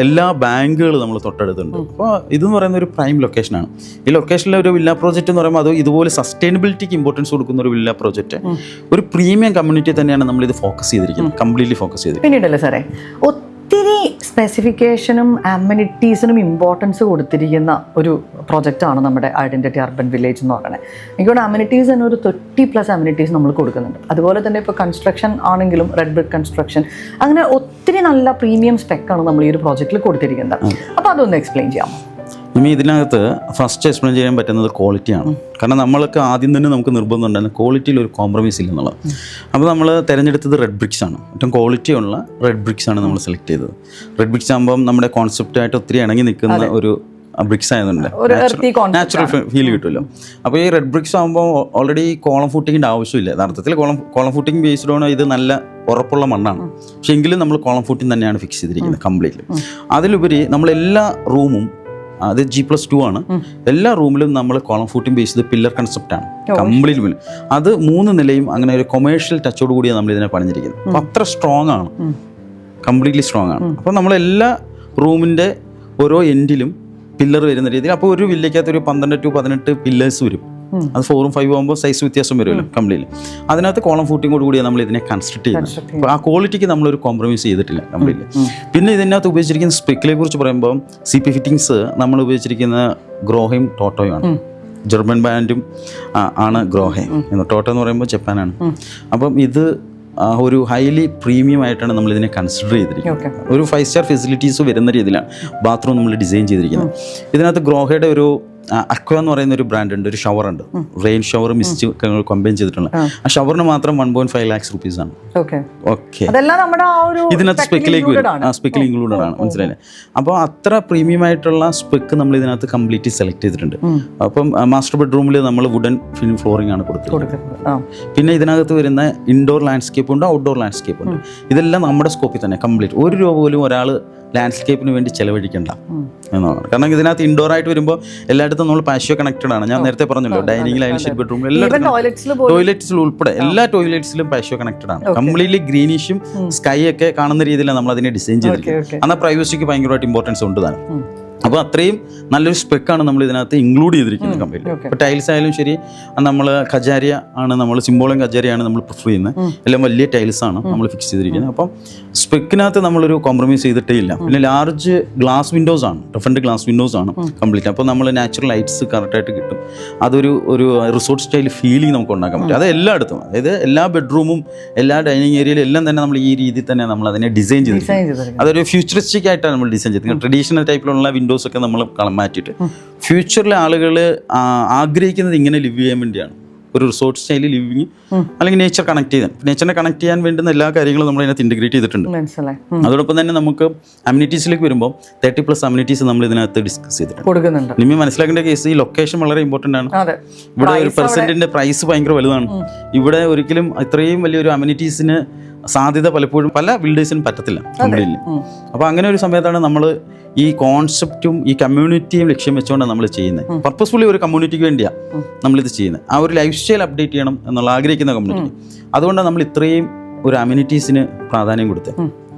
എല്ലാ ബാങ്കുകളും നമ്മൾ തൊട്ടടുത്തുണ്ട്. അപ്പോൾ ഇതെന്ന് പറയുന്ന ഒരു പ്രൈം ലൊക്കേഷനാണ്. ഈ ലൊക്കേഷനിലെ ഒരു വില്ല പ്രോജക്റ്റ് എന്ന് പറയുമ്പോൾ അത് ഇതുപോലെ സസ്റ്റൈനബിലിറ്റിക്ക് ഇമ്പോർട്ടൻസ് കൊടുക്കുന്ന ഒരു വില്ല പ്രോജക്റ്റ്, ഒരു പ്രീമിയം കമ്മ്യൂണിറ്റി തന്നെയാണ് നമ്മളിത് ഫോക്കസ് ചെയ്തിരിക്കുന്നത്, കംപ്ലീറ്റ്ലി ഫോക്കസ് ചെയ്തിരിക്കുന്നത്. പിന്നീടല്ലേ സാറേ ഒത്തിരി സ്പെസിഫിക്കേഷനും അമ്യൂണിറ്റീസിനും ഇമ്പോർട്ടൻസ് കൊടുത്തിരിക്കുന്ന ഒരു പ്രൊജക്റ്റാണ് നമ്മുടെ ഐഡൻറ്റിറ്റി അർബൻ വില്ലേജ് എന്ന് പറയുന്നത്. എനിക്ക് തോന്നുന്നു അമ്യൂണിറ്റീസ് തന്നെ ഒരു 30+ അമ്യൂണിറ്റീസ് നമ്മൾ കൊടുക്കുന്നുണ്ട്. അതുപോലെ തന്നെ ഇപ്പോൾ കൺസ്ട്രക്ഷൻ ആണെങ്കിലും റെഡ് ബ്രിക്ക് കൺസ്ട്രക്ഷൻ, അങ്ങനെ ഒത്തിരി നല്ല പ്രീമിയം സ്പെക്കാണ് നമ്മൾ ഈ ഒരു പ്രോജക്റ്റിൽ കൊടുത്തിരിക്കുന്നത്. അപ്പോൾ അതൊന്ന് എക്സ്പ്ലെയിൻ ചെയ്യാമോ? ഇനി ഇതിനകത്ത് ഫസ്റ്റ് എക്സ്പ്ലെയിൻ ചെയ്യാൻ പറ്റുന്നത് ക്വാളിറ്റിയാണ്. കാരണം നമ്മൾക്ക് ആദ്യം തന്നെ നമുക്ക് നിർബന്ധം ഉണ്ടായിരുന്നു ക്വാളിറ്റിയിൽ ഒരു കോംപ്രമൈസ് ഇല്ല എന്നുള്ളത്. അപ്പോൾ നമ്മൾ തിരഞ്ഞെടുത്തത് റെഡ് ബ്രിക്സ് ആണ്. ഏറ്റവും ക്വാളിറ്റിയുള്ള റെഡ് ബ്രിക്സ് ആണ് നമ്മൾ സെലക്ട് ചെയ്തത്. റെഡ് ബ്രിക്സ് ആകുമ്പം നമ്മുടെ കോൺസെപ്റ്റായിട്ട് ഒത്തിരി ഇണങ്ങി നിൽക്കുന്ന ഒരു ബ്രിക്സ് ആയതുകൊണ്ട് നാച്ചുറൽ ഫീൽ കിട്ടുമല്ലോ. അപ്പോൾ ഈ റെഡ് ബ്രിക്സ് ആകുമ്പോൾ ഓൾറെഡി കോളം ഫൂട്ടിങ്ങിൻ്റെ ആവശ്യമില്ല. യഥാർത്ഥത്തിൽ കോളം ഫൂട്ടിങ് ബേസ്ഡ് ആണ്. ഇത് നല്ല ഉറപ്പുള്ള മണ്ണാണ്. പക്ഷേ എങ്കിലും നമ്മൾ കോളം ഫൂട്ടിങ് തന്നെയാണ് ഫിക്സ് ചെയ്തിരിക്കുന്നത് കംപ്ലീറ്റ്ലി. അതിലുപരി നമ്മളെല്ലാ റൂമും അത് G+2 ആണ്. എല്ലാ റൂമിലും നമ്മൾ കോളം ഫൂട്ടിങ് ബേസ് ചെയ്ത് പില്ലർ കൺസെപ്റ്റാണ് കംപ്ലീറ്റ്. അത് 3 നിലയും അങ്ങനെ ഒരു കൊമേഴ്ഷ്യൽ ടച്ചോട് കൂടിയാണ് നമ്മൾ ഇതിനെ പണിഞ്ഞിരിക്കുന്നത്. അപ്പോൾ അത്ര സ്ട്രോങ് ആണ്, കംപ്ലീറ്റ്ലി സ്ട്രോങ് ആണ്. അപ്പോൾ നമ്മളെല്ലാ റൂമിൻ്റെ ഓരോ എൻഡിലും പില്ലർ വരുന്ന രീതിയിൽ. അപ്പോൾ ഒരു വില്ലയ്ക്കകത്ത് ഒരു 12 to 18 പില്ലേഴ്സ് വരും. അത് 4ഉം 5ഉം ആകുമ്പോൾ സൈസ് വ്യത്യാസം വരുമല്ലോ കംപ്ലീറ്റ്ലി. അതിനകത്ത് കോളം ഫൂട്ടിങ്ങോട് കൂടിയാണ് നമ്മൾ ഇതിനെ കൺസ്ട്രക്ട് ചെയ്യുന്നത്. അപ്പോൾ ആ ക്വാളിറ്റിക്ക് നമ്മളൊരു കോംപ്രമൈസ് ചെയ്തിട്ടില്ല കംപ്ലീറ്റ്ലി. പിന്നെ ഇതിനകത്ത് ഉപയോഗിച്ചിരിക്കുന്ന സ്പെക്കിനെ കുറിച്ച് പറയുമ്പോൾ CP ഫിറ്റിങ്സ് നമ്മൾ ഉപയോഗിച്ചിരിക്കുന്ന ഗ്രോഹയും ടോട്ടോയും ആണ്. ജർമ്മൻ ബ്രാൻഡും ആണ് ഗ്രോഹെ. ടോട്ടോ എന്ന് പറയുമ്പോൾ ജപ്പാനാണ്. അപ്പം ഇത് ഒരു ഹൈലി പ്രീമിയം ആയിട്ടാണ് നമ്മൾ ഇതിനെ കൺസിഡർ ചെയ്തിരിക്കുന്നത്. ഒരു 5 സ്റ്റാർ ഫെസിലിറ്റീസ് വരുന്ന രീതിയിലാണ് ബാത്റൂം നമ്മൾ ഡിസൈൻ ചെയ്തിരിക്കുന്നത്. ഇതിനകത്ത് ഗ്രോഹയുടെ ഒരു അക്വ എന്ന് പറയുന്ന ഒരു ബ്രാൻഡ് ഉണ്ട്, ഒരു ഷവർ ഉണ്ട്, റെയിൻ ഷവർ മിസ്റ്റ് കമ്പൈൻ ചെയ്തിട്ടുള്ള. ആ ഷവറിന് മാത്രം 1.5 lakhs rupees ആണ്. ഓക്കെ, ഇതിനകത്ത് സ്പെക്കിലേക്ക് വരും. സ്പെക്കിൽ ഇൻക്ലൂഡഡ് ആണ്, മനസ്സിലായില്ലേ? അപ്പോൾ അത്ര പ്രീമിയം ആയിട്ടുള്ള സ്പെക്ക് നമ്മൾ ഇതിനകത്ത് കംപ്ലീറ്റ്ലി സെലക്ട് ചെയ്തിട്ടുണ്ട്. അപ്പം മാസ്റ്റർ ബെഡ്റൂമിൽ നമ്മൾ വുഡൻ ഫിനിം ഫ്ലോറിംഗ് ആണ് കൊടുത്തിട്ടുള്ളത്. പിന്നെ ഇതിനകത്ത് വരുന്ന ഇൻഡോർ ലാൻഡ്സ്കേപ്പ് ഉണ്ട്, ഔട്ട്ഡോർ ലാൻഡ്സ്കേപ്പ് ഉണ്ട്. ഇതെല്ലാം നമ്മുടെ സ്കോപ്പിൽ തന്നെ കംപ്ലീറ്റ്. 1 രൂപ പോലും ഒരാൾ ലാൻഡ്സ്കേപ്പിന് വേണ്ടി ചെലവഴിക്കണ്ട എന്നാണ്. കാരണം ഇതിനകത്ത് ഇൻഡോർ ആയിട്ട് വരുമ്പോൾ എല്ലായിടത്തും നമ്മൾ പാഷ്യോ കണക്റ്റഡ് ആണ്. ഞാൻ നേരത്തെ പറഞ്ഞല്ലോ, ഡൈനിങ്ങിലായാലും ഷെഡ് ബെഡ്റൂമിൽ എല്ലായിടത്തും ടോയ്ലറ്റ്സിൽ ഉൾപ്പെടെ എല്ലാ ടോയ്ലറ്റ്സിലും പാഷ്യോ കണക്റ്റഡ് ആണ്. കംപ്ലീറ്റ്ലി ഗ്രീനിഷും സ്കൈ ഒക്കെ കാണുന്ന രീതിയിലാണ് നമ്മൾ അതിനെ ഡിസൈൻ ചെയ്തിരിക്കുന്നത്. എന്നാൽ പ്രൈവസിക്ക് ഭയങ്കരമായിട്ട് ഇമ്പോർട്ടൻസ് ഉണ്ട് താനും. അപ്പോൾ അത്രയും നല്ലൊരു സ്പെക്കാണ് നമ്മൾ ഇതിനകത്ത് ഇൻക്ലൂഡ് ചെയ്തിരിക്കുന്നത് കംപ്ലീറ്റ്. ഇപ്പോൾ ടൈൽസ് ആയാലും ശരി, നമ്മൾ കജാരിയ ആണ്, നമ്മൾ സിംബോളും കജാരിയാണ് നമ്മൾ പ്രിഫർ ചെയ്യുന്നത്. എല്ലാം വലിയ ടൈൽസാണ് നമ്മൾ ഫിക്സ് ചെയ്തിരിക്കുന്നത്. അപ്പം സ്പെക്കിനകത്ത് നമ്മളൊരു കോംപ്രമൈസ് ചെയ്തിട്ടേ ഇല്ല. പിന്നെ ലാർജ് ഗ്ലാസ് വിൻഡോസ് ആണ്, ഡിഫറെൻറ്റ് ഗ്ലാസ് വിൻഡോസ് ആണ് കംപ്ലീറ്റ്. അപ്പോൾ നമ്മൾ നാച്ചുറൽ ലൈറ്റ്സ് കറക്റ്റായിട്ട് കിട്ടും. അതൊരു റിസോർട്ട് സ്റ്റൈൽ ഫീലിംഗ് നമുക്ക് ഉണ്ടാക്കാൻ പറ്റും. അത് എല്ലായിടത്തും, അതായത് എല്ലാ ബെഡ്റൂമും എല്ലാ ഡൈനിങ് ഏരിയയിലും എല്ലാം തന്നെ നമ്മൾ ഈ രീതിയിൽ തന്നെ നമ്മൾ അതിനെ ഡിസൈൻ ചെയ്തിരിക്കുന്നത്. അതൊരു ഫ്യൂച്ചറിസ്റ്റിക് ആയിട്ടാണ് നമ്മൾ ഡിസൈൻ ചെയ്തിരിക്കുന്നത്. ട്രഡീഷണൽ ടൈപ്പിലുള്ള വിൻഡോസ് ഒക്കെ നമ്മൾ മാറ്റിയിട്ട് ഫ്യൂച്ചറിലെ ആളുകൾ ആഗ്രഹിക്കുന്നത് ഇങ്ങനെ ലിവ് ചെയ്യാൻ വേണ്ടിയാണ്. ഒരു റിസോർട്ട് സ്റ്റൈലിൽ ലിവിങ്, അല്ലെങ്കിൽ നേച്ചർ കണക്ട് ചെയ്യാൻ, നേച്ചറിനെ കണക്ട് ചെയ്യാൻ വേണ്ടുന്ന എല്ലാ കാര്യങ്ങളും നമ്മൾ അതിനകത്ത് ഇൻറ്റഗ്രേറ്റ് ചെയ്തിട്ടുണ്ട്. അതോടൊപ്പം തന്നെ നമുക്ക് അമ്യൂണിറ്റീസിലേക്ക് വരുമ്പോൾ 30+ അമ്യൂണിറ്റീസ് നമ്മൾ ഇതിനകത്ത് ഡിസ്കസ് ചെയ്തിട്ടുണ്ട്. ഇനി മനസ്സിലാക്കേണ്ട കേസ്, ഈ ലൊക്കേഷൻ വളരെ ഇമ്പോർട്ടൻ്റ് ആണ്. ഇവിടെ ഒരു പെർസെൻറ്റിൻ്റെ പ്രൈസ് ഭയങ്കര വലുതാണ്. ഇവിടെ ഒരിക്കലും ഇത്രയും വലിയൊരു അമ്യൂണിറ്റീസിന് സാധ്യത പലപ്പോഴും പല ബിൽഡേഴ്സിനും പറ്റത്തില്ല കംപ്ലീറ്റ്ലി. അപ്പോൾ അങ്ങനെ ഒരു സമയത്താണ് നമ്മൾ ഈ കോൺസെപ്റ്റും ഈ കമ്മ്യൂണിറ്റിയും ലക്ഷ്യം വെച്ചുകൊണ്ടാണ് നമ്മൾ ചെയ്യുന്നത്. പർപ്പസ്ഫുള്ളി ഒരു കമ്മ്യൂണിറ്റിക്ക് വേണ്ടിയാണ് നമ്മളിത് ചെയ്യുന്നത്. ആ ഒരു ലൈഫ് സ്റ്റൈൽ അപ്ഡേറ്റ് ചെയ്യണം എന്നുള്ള ആഗ്രഹിക്കുന്ന കമ്മ്യൂണിറ്റി. അതുകൊണ്ടാണ് നമ്മൾ ഇത്രയും ഒരു അമ്യൂണിറ്റീസിന് പ്രാധാന്യം കൊടുത്തത്.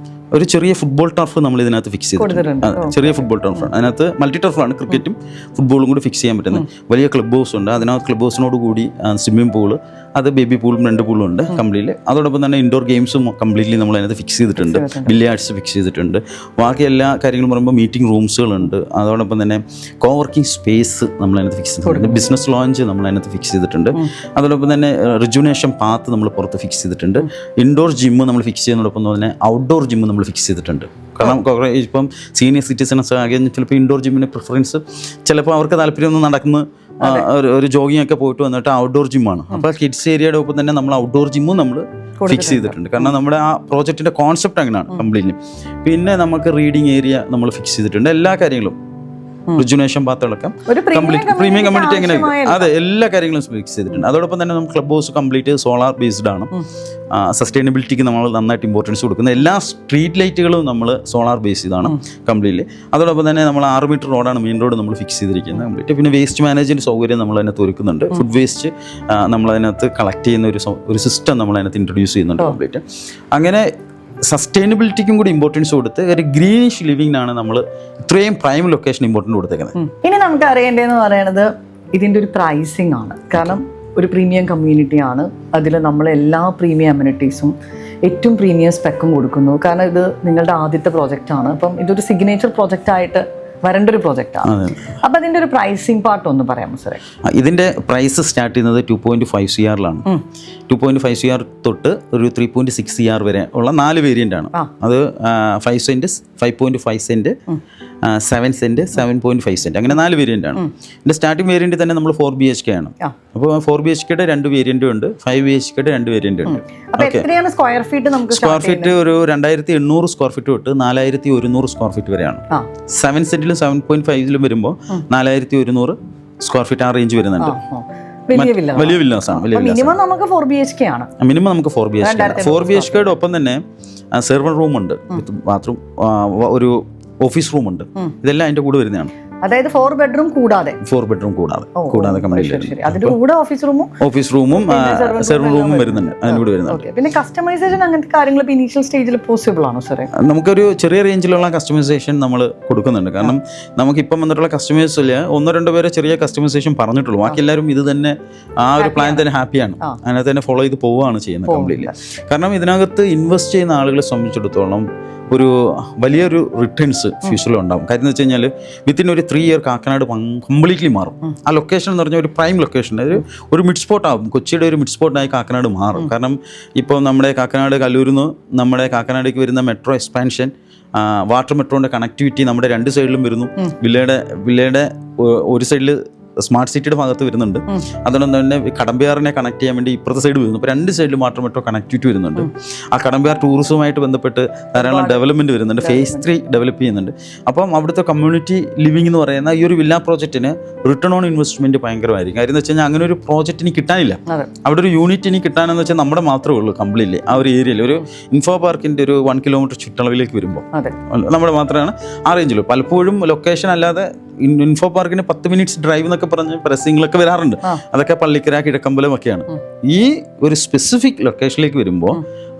ഒരു ചെറിയ ഫുട്ബോൾ ടർഫ് നമ്മൾ ഇതിനകത്ത് ഫിക്സ് ചെയ്തിട്ടുണ്ട്. ചെറിയ ഫുട്ബോൾ ടർഫാണ്. അതിനകത്ത് മൾട്ടി ടർഫാണ്, ക്രിക്കറ്റും ഫുട്ബോളും കൂടി ഫിക്സ് ചെയ്യാൻ പറ്റുന്നത്. വലിയ ക്ലബ് ഹൗസ് ഉണ്ട്. അതിനകത്ത് ക്ലബ് ഹൗസിനോട് കൂടി സ്വിമ്മിംഗ് പൂള്, അത് ബേബി പൂളും 2 പൂളും ഉണ്ട് കംപ്ലീറ്റ്ലി. അതോടൊപ്പം തന്നെ ഇൻഡോർ ഗെയിംസും കംപ്ലീറ്റ്ലി നമ്മൾ അതിനകത്ത് ഫിക്സ് ചെയ്തിട്ടുണ്ട്. ബില്ലിയാർഡ്സ് ഫിക്സ് ചെയ്തിട്ടുണ്ട്. ബാക്കി എല്ലാ കാര്യങ്ങളും പറയുമ്പോൾ മീറ്റിംഗ് റൂംസുകളുണ്ട്. അതോടൊപ്പം തന്നെ കോ വർക്കിംഗ് സ്പേസ് നമ്മൾ അതിനകത്ത് ഫിക്സ് ചെയ്തിട്ടുണ്ട്. ബിസിനസ് ലോഞ്ച് നമ്മൾ അതിനകത്ത് ഫിക്സ് ചെയ്തിട്ടുണ്ട്. അതോടൊപ്പം തന്നെ റിജുനേഷൻ പാത്ത് നമ്മൾ പുറത്ത് ഫിക്സ് ചെയ്തിട്ടുണ്ട്. ഇൻഡോർ ജിമ്മ് നമ്മൾ ഫിക്സ് ചെയ്യുന്നതോടൊപ്പം തന്നെ ഔട്ട്ഡോർ ജിമ്മ് നമ്മൾ ഫിക്സ് ചെയ്തിട്ടുണ്ട്. കാരണം ഇപ്പം സീനിയർ സിറ്റിസൺസ് ആകെ ചിലപ്പോൾ ഇൻഡോർ ജിമ്മിന് പ്രിഫറൻസ്, ചിലപ്പോൾ അവർക്ക് താല്പര്യമൊന്നും നടക്കുന്ന ഒരു ജോഗിങ് ഒക്കെ പോയിട്ട് വന്നിട്ട് ഔട്ട്ഡോർ ജിമ്മാണ്. അപ്പോൾ കിഡ്സ് ഏരിയയുടെ ഒപ്പം തന്നെ നമ്മൾ ഔട്ട്ഡോർ ജിമ്മും നമ്മൾ ഫിക്സ് ചെയ്തിട്ടുണ്ട്. കാരണം നമ്മുടെ ആ പ്രോജക്റ്റിൻ്റെ കോൺസെപ്റ്റ് അങ്ങനെയാണ് കംപ്ലീറ്റ്ലി. പിന്നെ നമുക്ക് റീഡിങ് ഏരിയ നമ്മൾ ഫിക്സ് ചെയ്തിട്ടുണ്ട്. എല്ലാ കാര്യങ്ങളും റിജുനേഷൻ ബാത്തുകളൊക്കെ കംപ്ലീറ്റ് പ്രീമിയം കമ്മ്യൂണിറ്റി എങ്ങനെ അതെ എല്ലാ കാര്യങ്ങളും ഫിക്സ് ചെയ്തിട്ടുണ്ട്. അതോടൊപ്പം തന്നെ നമുക്ക് club house complete solar based ആണ്. സസ്റ്റൈനബിലിറ്റിക്ക് നമ്മൾ നന്നായിട്ട് ഇമ്പോർട്ടൻസ് കൊടുക്കുന്ന എല്ലാ സ്ട്രീറ്റ് ലൈറ്റുകളും നമ്മൾ സോളാർ ബേസ് ചെയ്താണ് കംപ്ലീറ്റ്ലി. അതോടൊപ്പം തന്നെ നമ്മൾ 6 മീറ്റർ റോഡാണ് മെയിൻ റോഡ് നമ്മൾ ഫിക്സ് ചെയ്തിരിക്കുന്നത് കംപ്ലീറ്റ്. പിന്നെ വേസ്റ്റ് മാനേജ്മെൻറ്റ് സൗകര്യം നമ്മൾ അതിനകത്ത് ഒരുക്കുന്നുണ്ട്. ഫുഡ് വേസ്റ്റ് നമ്മൾ അതിനകത്ത് കളക്ട് ചെയ്യുന്ന ഒരു സിസ്റ്റം നമ്മൾ അതിനകത്ത് ഇൻട്രൊഡ്യൂസ് ചെയ്യുന്നുണ്ട് കംപ്ലീറ്റ്. അങ്ങനെ സസ്റ്റൈനബിലിറ്റിക്കും കൂടി ഇമ്പോർട്ടൻസ് കൊടുത്ത് ഒരു ഗ്രീനിഷ് ലിവിങ്ങിനാണ് നമ്മൾ ഇത്രയും പ്രൈം ലൊക്കേഷൻ ഇമ്പോർട്ടൻറ്റ് കൊടുത്തേക്കുന്നത്. ഇനി നമുക്ക് അറിയേണ്ടതെന്ന് പറയുന്നത് ഇതിൻ്റെ ഒരു പ്രൈസിങ് ആണ്. കാരണം ഒരു പ്രീമിയം കമ്മ്യൂണിറ്റി ആണ്. അതിൽ നമ്മൾ എല്ലാ പ്രീമിയം അമ്യൂണിറ്റീസും ഏറ്റവും പ്രീമിയം സ്പെക്കും കൊടുക്കുന്നു. കാരണം ഇത് നിങ്ങളുടെ ആദ്യത്തെ പ്രോജക്റ്റാണ്. അപ്പം ഇതൊരു സിഗ്നേച്ചർ പ്രോജക്റ്റായിട്ട് വരേണ്ട ഒരു പ്രോജക്റ്റാണ്. അപ്പം അതിൻ്റെ ഒരു പ്രൈസിങ് പാർട്ട് ഒന്ന് പറയാമോ സാറേ? ഇതിൻ്റെ പ്രൈസ് സ്റ്റാർട്ട് ചെയ്യുന്നത് 2.5 CR 2.5 CR തൊട്ട് ഒരു 3.6 CR വരെ ഉള്ള 4 വേരിയൻ്റ് ആണ്. അത് 5 സെൻറ്റ്, 5.5 സെൻറ്റ്, 7 സെൻറ്റ്, 7.5 സെൻറ്റ്, അങ്ങനെ 4 വേരിയൻ്റ് ആണ്. ഇതിൻ്റെ സ്റ്റാർട്ടിംഗ് വേരിയൻ്റ് തന്നെ നമ്മൾ 4 BHK ആണ്. അപ്പോൾ 4 BHKയുടെ 2 വേരിയൻറ്റും ഉണ്ട്, 5 BHKയുടെ 2 വേരിയൻ്റ് ഉണ്ട്. സ്ക്വയർ ഫീറ്റ് ഒരു 2800 സ്ക്വയർ ഫീറ്റ് തൊട്ട് 4100 സ്ക്വയർ ഫീറ്റ് വരെയാണ്. 7 സെൻറ്റിലും 7.5 വരുമ്പോൾ 4100 സ്ക്വയർ ഫീറ്റ് ആ റേഞ്ച് വരുന്നുണ്ട്. വലിയ വില്ലാസാണ്. മിനിമം നമുക്ക് 4 BHK ആണ്. മിനിമം നമുക്ക് 4 BHK. 4 BHKയുടെ ഒപ്പം തന്നെ സെർവർ റൂം ഉണ്ട്, വിത്ത് ബാത്റൂം, ഒരു ഓഫീസ് റൂം ഉണ്ട്. ഇതെല്ലാം അതിൻ്റെ കൂടെ വരുന്നതാണ്. അതായത് 4 ബെഡ്റൂം കൂടാതെ അതിന്റെ കൂടെ ഓഫീസ് റൂമും സെർവർ റൂമും വരുന്നുണ്ട്, അതിനൂടെ വരുന്നുണ്ട്. പിന്നെ കസ്റ്റമൈസേഷൻ അങ്ങനത്തെ കാര്യങ്ങൾ ഇനീഷ്യൽ സ്റ്റേജിൽ പോസിബിൾ ആണോ സാറേ? നമുക്കൊരു ചെറിയ റേഞ്ചിലുള്ള കസ്റ്റമൈസേഷൻ നമ്മൾ കൊടുക്കുന്നുണ്ട്. കാരണം നമുക്കിപ്പം വന്നിട്ടുള്ള കസ്റ്റമേഴ്സിൽ 1-2 പേരെ ചെറിയ കസ്റ്റമൈസേഷൻ പറഞ്ഞിട്ടുള്ളൂ. ബാക്കി എല്ലാവരും ഇത് തന്നെ ആ ഒരു പ്ലാൻ തന്നെ ഹാപ്പിയാണ്, അതിനകത്ത് തന്നെ ഫോളോ ചെയ്ത് പോവുകയാണ് ചെയ്യുന്നത് കംപ്ലീറ്റ്ലി. കാരണം ഇതിനകത്ത് ഇൻവെസ്റ്റ് ചെയ്യുന്ന ആളുകളെ സംബന്ധിച്ചിടത്തോളം ഒരു വലിയൊരു റിട്ടേൺസ് ഫ്യൂച്ചറിൽ ഉണ്ടാകും. കാര്യം എന്ന് വെച്ച് കഴിഞ്ഞാൽ വിത്തിൻ ഒരു 3 ഇയർ കാക്കനാട് കംപ്ലീറ്റ്ലി മാറും. ആ ലൊക്കേഷൻ എന്ന് പറഞ്ഞാൽ ഒരു പ്രൈം ലൊക്കേഷൻ, ഒരു മിഡ് സ്പോട്ട് ആകും. കൊച്ചിയുടെ ഒരു മിഡ് സ്പോട്ടായി കാക്കനാട് മാറും. കാരണം ഇപ്പോൾ നമ്മുടെ കാക്കനാട് കല്ലൂരിൽ നിന്ന് നമ്മുടെ കാക്കനാടേക്ക് വരുന്ന മെട്രോ എക്സ്പാൻഷൻ, വാട്ടർ മെട്രോൻ്റെ കണക്ടിവിറ്റി നമ്മുടെ 2 സൈഡിലും വരുന്നു. വില്ലയുടെ ഒരു സൈഡിൽ സ്മാർട്ട് സിറ്റിയുടെ ഭാഗത്ത് വരുന്നുണ്ട്. അതുകൊണ്ട് തന്നെ കടമ്പിയാറിനെ കണക്ട് ചെയ്യാൻ വേണ്ടി ഇപ്പുറത്തെ സൈഡ് വരുന്നു. ഇപ്പോൾ 2 സൈഡിലും വാട്ടർ മെട്രോ കണക്ടിവിറ്റി വരുന്നുണ്ട്. ആ കടമ്പിയാർ ടൂറിസവുമായിട്ട് ബന്ധപ്പെട്ട് ധാരാളം ഡെവലപ്മെൻറ്റ് വരുന്നുണ്ട്. ഫേസ് 3 ഡെവലപ്പ് ചെയ്യുന്നുണ്ട്. അപ്പം അവിടുത്തെ കമ്മ്യൂണിറ്റി ലിവിംഗ് എന്ന് പറയുന്ന ഈ ഒരു വില്ല പ്രോജക്റ്റിന് റിട്ടേൺ ഓൺ ഇൻവെസ്റ്റ്മെൻറ്റ് ഭയങ്കരമായിരിക്കും. കാര്യം എന്ന് വെച്ച് കഴിഞ്ഞാൽ അങ്ങനെ ഒരു പ്രോജക്റ്റ് ഇനി കിട്ടാനില്ല. അവിടെ ഒരു യൂണിറ്റ് ഇനി കിട്ടാനെന്ന് വെച്ചാൽ നമ്മുടെ മാത്രമേ ഉള്ളൂ കംപ്ലീറ്റ്ലി ആ ഒരു ഏരിയയിൽ. ഒരു ഇൻഫോ പാർക്കിൻ്റെ ഒരു 1 കിലോമീറ്റർ ചുറ്റളവിലേക്ക് വരുമ്പോൾ നമ്മുടെ മാത്രമാണ് ആ റേഞ്ചിൽ. പലപ്പോഴും ലൊക്കേഷൻ അല്ലാതെ ഇൻഫോ പാർക്കിന് 10 മിനിറ്റ്സ് ഡ്രൈവ് എന്നൊക്കെ പറഞ്ഞ് പ്രസിംഗിലൊക്കെ വരാറുണ്ട്. അതൊക്കെ പള്ളിക്കര, കിഴക്കമ്പലം ഒക്കെയാണ്. ഈ ഒരു സ്പെസിഫിക് ലൊക്കേഷനിലേക്ക് വരുമ്പോൾ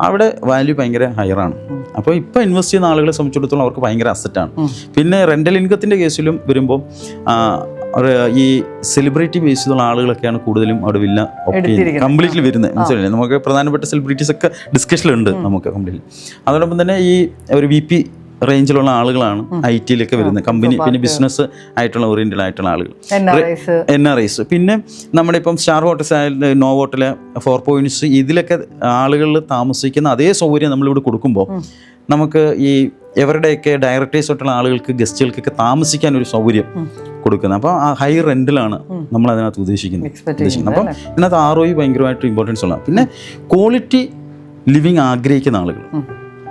അവിടെ വാല്യൂ ഭയങ്കര ഹയറാണ്. അപ്പോൾ ഇപ്പോൾ ഇൻവെസ്റ്റ് ചെയ്യുന്ന ആളുകളെ സംബന്ധിച്ചിടത്തോളം അവർക്ക് ഭയങ്കര അസറ്റാണ്. പിന്നെ റെൻ്റൽ ഇൻകത്തിൻ്റെ കേസിലും വരുമ്പോൾ ഈ സെലിബ്രിറ്റി ബേസ് ചെയ്തുള്ള ആളുകളൊക്കെയാണ് കൂടുതലും അവിടെ വില്ല കംപ്ലീറ്റ്ലി വരുന്നത്. മനസ്സിലായില്ലേ? നമുക്ക് പ്രധാനപ്പെട്ട സെലിബ്രിറ്റീസ് ഒക്കെ ഡിസ്കഷനിലുണ്ട് നമുക്ക് കംപ്ലീറ്റ്ലി. അതോടൊപ്പം തന്നെ ഈ ഒരു VP റേഞ്ചിലുള്ള ആളുകളാണ് IT യിലൊക്കെ വരുന്നത്, കമ്പനി, പിന്നെ ബിസിനസ് ആയിട്ടുള്ള ഓറിയന്റഡ് ആയിട്ടുള്ള ആളുകൾ, NRIs. പിന്നെ നമ്മുടെ ഇപ്പം സ്റ്റാർ ഹോട്ടൽസ് ആയാലും നോവോട്ടല്, 4 പോയിന്റ്സ്, ഇതിലൊക്കെ ആളുകൾ താമസിക്കുന്ന അതേ സൗകര്യം നമ്മളിവിടെ കൊടുക്കുമ്പോൾ നമുക്ക് ഈ എവരുടെയൊക്കെ ഡയറക്ടേഴ്സായിട്ടുള്ള ആളുകൾക്ക്, ഗസ്റ്റുകൾക്കൊക്കെ താമസിക്കാൻ ഒരു സൗകര്യം കൊടുക്കുന്നത്. അപ്പോൾ ആ ഹൈ റെന്റിലാണ് നമ്മൾ അതിനകത്ത് ഉദ്ദേശിക്കുന്നത്. അപ്പം ഇതിനകത്ത് ROI ഭയങ്കരമായിട്ട് ഇമ്പോർട്ടൻസ് ഉള്ളതാണ്. പിന്നെ ക്വാളിറ്റി ലിവിങ് ആഗ്രഹിക്കുന്ന ആളുകൾ,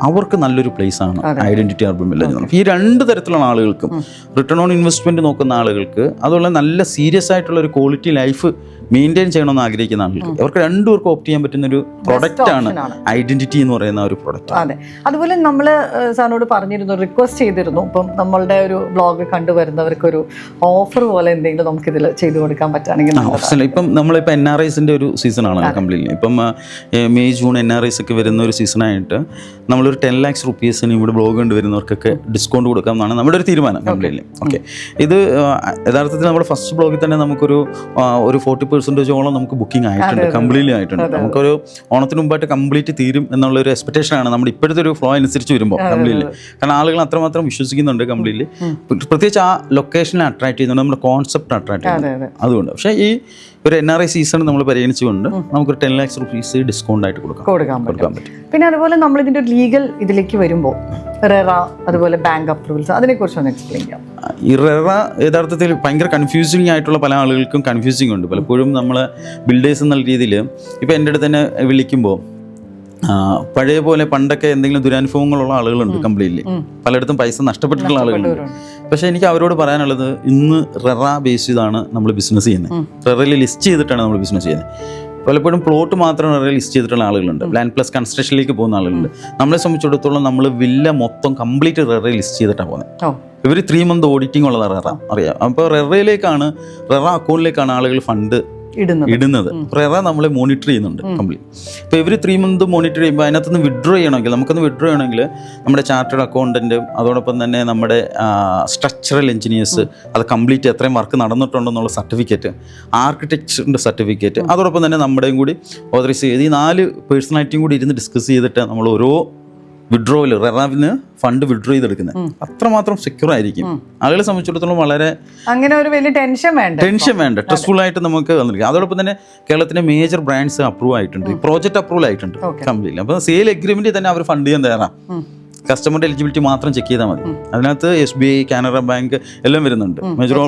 അവർക്ക് നല്ലൊരു പ്ലേസ് ആണ് ഐഡന്റിറ്റി അർബൻ വില്ലേജ്. ഈ 2 തരത്തിലുള്ള ആളുകൾക്കും, റിട്ടേൺ ഓൺ ഇൻവെസ്റ്റ്മെന്റ് നോക്കുന്ന ആളുകൾക്ക്, അതുപോലെ നല്ല സീരിയസ് ആയിട്ടുള്ള ഒരു ക്വാളിറ്റി ലൈഫ് മെയിൻറ്റെയിൻ ചെയ്യണമെന്ന് ആഗ്രഹിക്കുന്ന ആളുകൾക്ക്, അവർക്ക് 2 പേർക്കും ഓപ്റ്റ് ചെയ്യാൻ പറ്റുന്ന ഒരു പ്രൊഡക്റ്റ് ആണ് ഐഡന്റിറ്റി എന്ന് പറയുന്ന ഒരു പ്രൊഡക്റ്റ്. അതെ. അതുപോലെ നമ്മൾ സാറിനോട് പറഞ്ഞിരുന്നു, റിക്വസ്റ്റ് ചെയ്തിരുന്നു, ഇപ്പം നമ്മളുടെ ഒരു ബ്ലോഗ് കണ്ടുവരുന്നവർക്കൊരു ഓഫർ പോലെ എന്തെങ്കിലും നമുക്ക് ഇതിൽ ചെയ്തു കൊടുക്കാൻ പറ്റുകയാണെങ്കിൽ. ഇപ്പം നമ്മളിപ്പോൾ NRIസിൻ്റെ ഒരു സീസണാണ് കംപ്ലീറ്റ്ലി. ഇപ്പം മെയ് ജൂൺ NRIs ഒക്കെ വരുന്ന ഒരു സീസണായിട്ട് നമ്മളൊരു 10 lakhs rupees ഇവിടെ ബ്ലോഗ് കണ്ടുവരുന്നവർക്കൊക്കെ ഡിസ്കൗണ്ട് കൊടുക്കാമെന്നാണ് നമ്മുടെ ഒരു തീരുമാനം കംപ്ലീറ്റ്ലി. ഓക്കെ, ഇത് യഥാർത്ഥത്തിൽ നമ്മുടെ ഫസ്റ്റ് ബ്ലോഗിൽ തന്നെ നമുക്കൊരു 40% നമുക്ക് ബുക്കിംഗ് ആയിട്ടുണ്ട്, കംപ്ലീറ്റ്ലി ആയിട്ടുണ്ട്. നമുക്കൊരു ഓണത്തിന് മുമ്പായിട്ട് കംപ്ലീറ്റ് തീരും എന്നുള്ളൊരു എക്സ്പെക്ടേഷനാണ് നമ്മുടെ ഇപ്പോഴത്തെ ഒരു ഫ്ലോ അനുസരിച്ച് വരുമ്പോൾ കംപ്ലീറ്റ്ലി. കാരണം ആളുകൾ അത്രമാത്രം വിശ്വസിക്കുന്നുണ്ട് കംപ്ലീറ്റ്ലി. പ്രത്യേകിച്ച് ആ ലൊക്കേഷനെ അട്രാക്ട് ചെയ്യുന്നുണ്ട്, നമ്മുടെ കോൺസെപ്റ്റ് അട്രാക്ട് ചെയ്യുന്നുണ്ട്. അതുകൊണ്ട് പക്ഷേ ഈ ഒരു NRI സീസൺ നമ്മൾ പരിഗണിച്ചുകൊണ്ട് നമുക്കൊരു 10 lakhs rupees ഡിസ്കൗണ്ട് ആയിട്ട് കൊടുക്കാൻ പറ്റും. പിന്നെ അതുപോലെ നമ്മൾ ഇതിൻ്റെ ഒരു ലീഗൽ ഇതിലേക്ക് വരുമ്പോൾ റെറ, അതുപോലെ ബാങ്ക് അപ്രൂവൽസ്, അതിനെക്കുറിച്ച് ഒന്ന് എക്സ്പ്ലെയിൻ ചെയ്യാം. ഈ റെറ യഥാർത്ഥത്തിൽ ഭയങ്കര കൺഫ്യൂസിങ് ആയിട്ടുള്ള പല ആളുകൾക്കും കൺഫ്യൂസിങ് ഉണ്ട്. പലപ്പോഴും നമ്മൾ ബിൽഡേഴ്സ് എന്നുള്ള രീതിയിൽ ഇപ്പോൾ എൻ്റെ അടുത്ത് തന്നെ വിളിക്കുമ്പോൾ പഴയ പോലെ പണ്ടൊക്കെ എന്തെങ്കിലും ദുരനുഭവങ്ങളുള്ള ആളുകളുണ്ട് കംപ്ലീറ്റ്ലി. പലയിടത്തും പൈസ നഷ്ടപ്പെട്ടിട്ടുള്ള ആളുകളുണ്ട്. പക്ഷേ എനിക്ക് അവരോട് പറയാനുള്ളത്, ഇന്ന് റെറ ബേസ് ചെയ്താണ് നമ്മൾ ബിസിനസ് ചെയ്യുന്നത്. റെറയിൽ ലിസ്റ്റ് ചെയ്തിട്ടാണ് നമ്മൾ ബിസിനസ് ചെയ്യുന്നത്. പലപ്പോഴും പ്ലോട്ട് മാത്രം റെറയിൽ ലിസ്റ്റ് ചെയ്തിട്ടുള്ള ആളുകളുണ്ട്, ലാൻഡ് പ്ലസ് കൺസ്ട്രക്ഷനിലേക്ക് പോകുന്ന ആളുകളുണ്ട്. നമ്മളെ സംബന്ധിച്ചിടത്തോളം നമ്മൾ വില്ല മൊത്തം കംപ്ലീറ്റ് റെറയിൽ ലിസ്റ്റ് ചെയ്തിട്ടാണ് പോകുന്നത്. ഇവർ 3 month ഓഡിറ്റിംഗ് ഉള്ളതാണ് റെറ, അറിയാം. അപ്പോൾ റെറ അക്കൗണ്ടിലേക്കാണ് ആളുകൾ ഫണ്ട് ഇടുന്നത്. റെറ നമ്മളെ മോണിറ്റർ ചെയ്യുന്നുണ്ട് കംപ്ലീറ്റ്. ഇപ്പോൾ ഇവർ 3 month മോണിറ്റർ ചെയ്യുമ്പോൾ അതിനകത്തുനിന്ന് വിഡ്രോ ചെയ്യണമെങ്കിൽ, നമുക്കൊന്ന് വിഡ്രോ ചെയ്യണമെങ്കിൽ നമ്മുടെ ചാർട്ടേഡ് അക്കൗണ്ടൻറ്റും അതോടൊപ്പം തന്നെ നമ്മുടെ സ്ട്രക്ചറൽ എഞ്ചിനീയേഴ്സ് അത് കംപ്ലീറ്റ് എത്രയും വർക്ക് നടന്നിട്ടുണ്ടെന്നുള്ള സർട്ടിഫിക്കറ്റ്, ആർക്കിടെക്ചറിൻ്റെ സർട്ടിഫിക്കറ്റ്, അതോടൊപ്പം തന്നെ നമ്മുടെയും കൂടി ഓതറൈസ് ചെയ്ത് ഈ 4 പേഴ്സണാലിറ്റിയും കൂടി ഇരുന്ന് ഡിസ്കസ് ചെയ്തിട്ട് നമ്മൾ ഓരോ വിഡ്രോയിൽ റെറാവിന് ഫണ്ട് വിഡ്രോ ചെയ്തെടുക്കുന്നത് അത്രമാത്രം സെക്യൂർ ആയിരിക്കും. ആളുകളെ സംബന്ധിച്ചിടത്തോളം വളരെ അങ്ങനെ ഒരു വലിയ ടെൻഷൻ വേണ്ട, സ്ട്രെസ്ഫുൾ ആയിട്ട് നമുക്ക് വന്നിരിക്കും. അതോടൊപ്പം തന്നെ കേരളത്തിലെ മേജർ ബ്രാൻഡ്സ് അപ്രൂവ് ആയിട്ടുണ്ട്, പ്രോജക്റ്റ് അപ്രൂവൽ ആയിട്ടുണ്ട് കംപ്ലീറ്റ്ലി. അപ്പോൾ സെയിൽ എഗ്രിമെന്റിൽ തന്നെ അവർ ഫണ്ട് ചെയ്യാൻ തയ്യാറാണ്. കസ്റ്റമറുടെ എലിജിബിലിറ്റി മാത്രം ചെക്ക് ചെയ്താൽ മതി. അതിനകത്ത് SBI, കാനറ ബാങ്ക് എല്ലാം വരുന്നുണ്ട്, മേജർ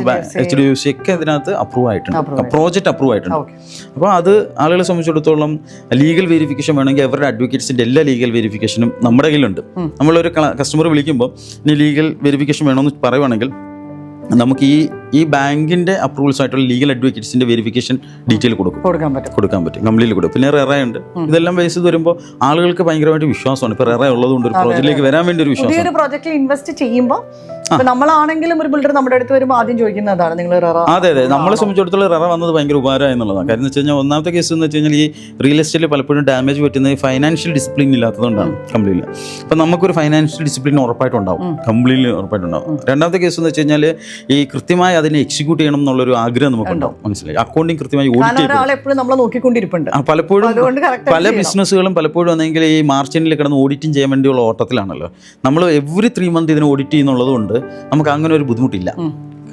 HDFC ഒക്കെ ഇതിനകത്ത് അപ്രൂവ് ആയിട്ടുണ്ട്, പ്രോജക്റ്റ് അപ്രൂവ് ആയിട്ടുണ്ട്. അപ്പോൾ അത് ആളുകളെ സംബന്ധിച്ചിടത്തോളം ലീഗൽ വെരിഫിക്കേഷൻ വേണമെങ്കിൽ അവരുടെ അഡ്വക്കേറ്റ്സിൻ്റെ എല്ലാ ലീഗൽ വെരിഫിക്കേഷനും നമ്മുടെ കയ്യിലുണ്ട്. നമ്മളൊരു കസ്റ്റമർ വിളിക്കുമ്പോൾ ഇനി ലീഗൽ വെരിഫിക്കേഷൻ വേണമെന്ന് പറയുവാണെങ്കിൽ നമുക്ക് ഈ ബാങ്കിൻ്റെ അപ്രൂവൽസ് ആയിട്ടുള്ള ലീഗൽ അഡ്വക്കേറ്റ്സിൻ്റെ വെരിഫിക്കേഷൻ ഡീറ്റെയിൽ കൊടുക്കാൻ പറ്റും കംപ്ലീറ്റ്ലി കൊടുക്കും. പിന്നെ റെറ ഉണ്ട്. ഇതെല്ലാം ബേസ് ചെയ്ത് വരുമ്പോൾ ആളുകൾക്ക് ഭയങ്കരമായിട്ട് വിശ്വാസമാണ്. ഇപ്പോൾ റെറ ഉള്ളതുകൊണ്ട് ഒരു പ്രോജക്റ്റിലേക്ക് വരാൻ വേണ്ടി ഒരു വിശ്വാസം. ഒരു പ്രോജക്റ്റിൽ ഇൻവെസ്റ്റ് ചെയ്യുമ്പോൾ നമ്മളാണെങ്കിലും ഒരു ബിൽഡർ നമ്മുടെ അടുത്ത് വരുമ്പോൾ ആദ്യം ചോദിക്കുന്നതാണ് നിങ്ങൾ റെറ. അതെ, നമ്മളെ സംബന്ധിച്ചിടത്തോളം റെറ വന്നത് ഭയങ്കര ഉപകാരം എന്നുള്ളതാണ്. കാര്യം എന്ന് വെച്ച് കഴിഞ്ഞാൽ ഒന്നാമത്തെ കേസ് എന്ന് വെച്ച് കഴിഞ്ഞാൽ ഈ റിയൽ എസ്റ്റേറ്റിൽ പലപ്പോഴും ഡാമേജ് പറ്റുന്നത് ഫൈനാൻഷ്യൽ ഡിസിപ്ലിൻ ഇല്ലാത്തതുകൊണ്ടാണ് കംപ്ലീറ്റ്ലി. അപ്പം നമുക്കൊരു ഫൈനാൻഷ്യൽ ഡിസിപ്ലിൻ ഉറപ്പായിട്ടുണ്ടാവും, കംപ്ലീറ്റ്ലി ഉറപ്പായിട്ടുണ്ടാവും. രണ്ടാമത്തെ കേസ് എന്ന് വെച്ച് കഴിഞ്ഞാൽ ഈ കൃത്യമായി അതിനെ എക്സിക്യൂട്ട് ചെയ്യണം എന്നുള്ളൊരു ആഗ്രഹം നമുക്കുണ്ടാവും. മനസ്സിലായി, അക്കൗണ്ടിങ് കൃത്യമായി പലപ്പോഴും പല ബിസിനസ്സുകളും പലപ്പോഴും ആണെങ്കിൽ ഈ മാർച്ചിനിൽ കിടന്ന് ഓഡിറ്റിംഗ് ചെയ്യാൻ വേണ്ടിയുള്ള ഓട്ടത്തിലാണല്ലോ. നമ്മൾ എവറി 3 month ഇതിനെ ഓഡിറ്റ് ചെയ്യുന്നുള്ളത് കൊണ്ട് നമുക്ക് അങ്ങനെ ഒരു ബുദ്ധിമുട്ടില്ല.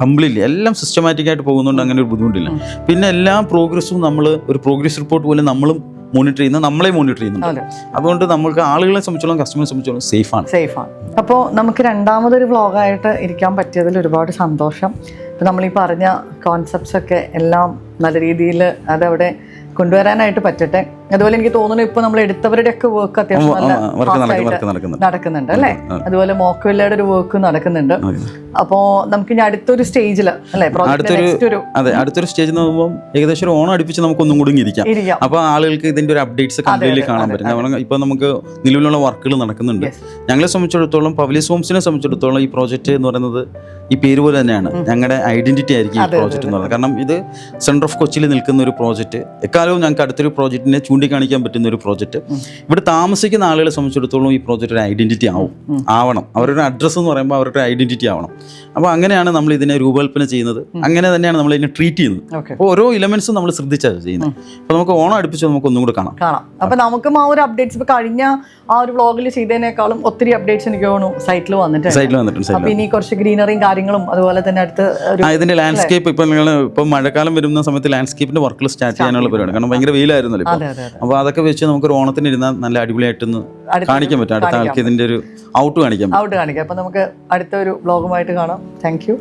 കംപ്ലീറ്റ്ലി എല്ലാം സിസ്റ്റമാറ്റിക് ആയിട്ട് പോകുന്നുണ്ട്, അങ്ങനെ ഒരു ബുദ്ധിമുട്ടില്ല. പിന്നെ എല്ലാ പ്രോഗ്രസ്സും നമ്മൾ ഒരു പ്രോഗ്രസ് റിപ്പോർട്ട് പോലെ നമ്മളും മോണിറ്റർ ചെയ്യുന്നുണ്ട്. അതുകൊണ്ട് നമുക്ക് ആളുകളെ സംബന്ധിച്ചോളം കസ്റ്റമറെ സംബന്ധിച്ചോളം സേഫാണ്. അപ്പോൾ നമുക്ക് രണ്ടാമതൊരു വ്ളോഗായിട്ട് ഇരിക്കാൻ പറ്റിയതിൽ ഒരുപാട് സന്തോഷം. ഇപ്പം നമ്മളീ പറഞ്ഞ കോൺസെപ്റ്റ്സ് ഒക്കെ എല്ലാം നല്ല രീതിയിൽ അതവിടെ കൊണ്ടുവരാനായിട്ട് പറ്റട്ടെ. അതുപോലെ എനിക്ക് തോന്നുന്നു ഇപ്പോൾ നമ്മൾ എടുത്തവരുടെ ഒക്കെ വർക്ക് അത്യാവശ്യം നടക്കുന്നുണ്ട് അല്ലേ. അതുപോലെ മോക്കവില്ലയുടെ ഒരു വർക്ക് നടക്കുന്നുണ്ട്. അപ്പോൾ നമുക്ക് ഇനി അടുത്തൊരു സ്റ്റേജിൽ അല്ലേ, അടുത്തൊരു സ്റ്റേജ് എന്ന് പറയുമ്പോൾ ഏകദേശം ഒരു ഓണം അടുപ്പിച്ച് നമുക്ക് ഒന്നും കൂടി ഇരിക്കാം. അപ്പോൾ ആളുകൾക്ക് ഇതിന്റെ ഒരു അപ്ഡേറ്റ്സ് കംപ്ലീറ്റ്ലി കാണാൻ പറ്റും. ഇപ്പോൾ നമുക്ക് നിലവിലുള്ള വർക്കുകൾ നടക്കുന്നുണ്ട്. ഞങ്ങളെ സംബന്ധിച്ചിടത്തോളം, പബ്ലിക് ഹോംസിനെ സംബന്ധിച്ചിടത്തോളം ഈ പ്രോജക്റ്റ് എന്ന് പറയുന്നത് ഈ പേര് പോലെ തന്നെയാണ്, ഞങ്ങളുടെ ഐഡന്റിറ്റി ആയിരിക്കും ഈ പ്രോജക്റ്റ് എന്ന് പറയുന്നത്. കാരണം ഇത് സെൻറ്റർ ഓഫ് കൊച്ചിയിൽ നിൽക്കുന്ന ഒരു പ്രോജക്റ്റ്, എക്കാലവും ഞങ്ങൾക്ക് അടുത്തൊരു പ്രോജക്റ്റിനെ ചൂണ്ടിക്കാണിക്കാൻ പറ്റുന്ന ഒരു പ്രോജക്റ്റ്. ഇവിടെ താമസിക്കുന്ന ആളുകളെ സംബന്ധിച്ചിടത്തോളം ഈ പ്രോജക്റ്റ് ഒരു ഐഡന്റിറ്റി ആവണം. അവരുടെ അഡ്രസ്സ് എന്ന് പറയുമ്പോൾ അവരുടെ ഐഡന്റിറ്റി ആവണം. അപ്പോൾ അങ്ങനെയാണ് നമ്മൾ ഇതിനെ രൂപകൽപ്പന ചെയ്യുന്നത്, അങ്ങനെ തന്നെയാണ് നമ്മൾ ഇതിനെ ട്രീറ്റ് ചെയ്യുന്നത്. അപ്പോൾ ഓരോ ഇലമെന്റ്സും നമ്മൾ ശ്രദ്ധിച്ചാണ് ചെയ്യുന്നത്. അപ്പോൾ നമുക്ക് ഓണം അടുപ്പിച്ച് നമുക്ക് ഒന്നും കൂടെ കാണാം. അപ്പോൾ നമുക്കും ആ ഒരു അപ്ഡേറ്റ്സ് ഇപ്പോൾ കഴിഞ്ഞ ആ ഒരു വ്ളോഗിൽ ചെയ്തതിനേക്കാളും ഒത്തിരി അപ്ഡേറ്റ്സ് എനിക്ക് തോന്നുന്നു സൈറ്റിൽ വന്നിട്ടുണ്ട്. അപ്പോൾ ഇനി കുറച്ച് ഗ്രീനറിയും കാര്യങ്ങളും അതുപോലെ തന്നെ അടുത്ത് ഇതിന്റെ ലാൻഡ്സ്കേപ്പ് ഇപ്പോൾ മഴക്കാലം വരുന്ന സമയത്ത് ലാൻഡ്സ്കേപ്പിന്റെ വർക്കുകൾ സ്റ്റാർട്ട് ചെയ്യാനുള്ള പരിപാടി. കാരണം ഭയങ്കര വെയിലായിരുന്നല്ലോ ഇപ്പോൾ. അപ്പോൾ അതൊക്കെ വെച്ച് നമുക്കൊരു ഓണത്തിന് ഇരുന്നാൽ നല്ല അടിപൊളിയായിട്ടൊന്ന് കാണിക്കാൻ പറ്റും. അടുത്ത ആൾക്ക് ഇതിന്റെ ഒരു ഔട്ട് കാണിക്കാം. അപ്പോൾ നമുക്ക് അടുത്ത ഒരു വ്ളോഗുമായിട്ട് കാണാം. Thank you.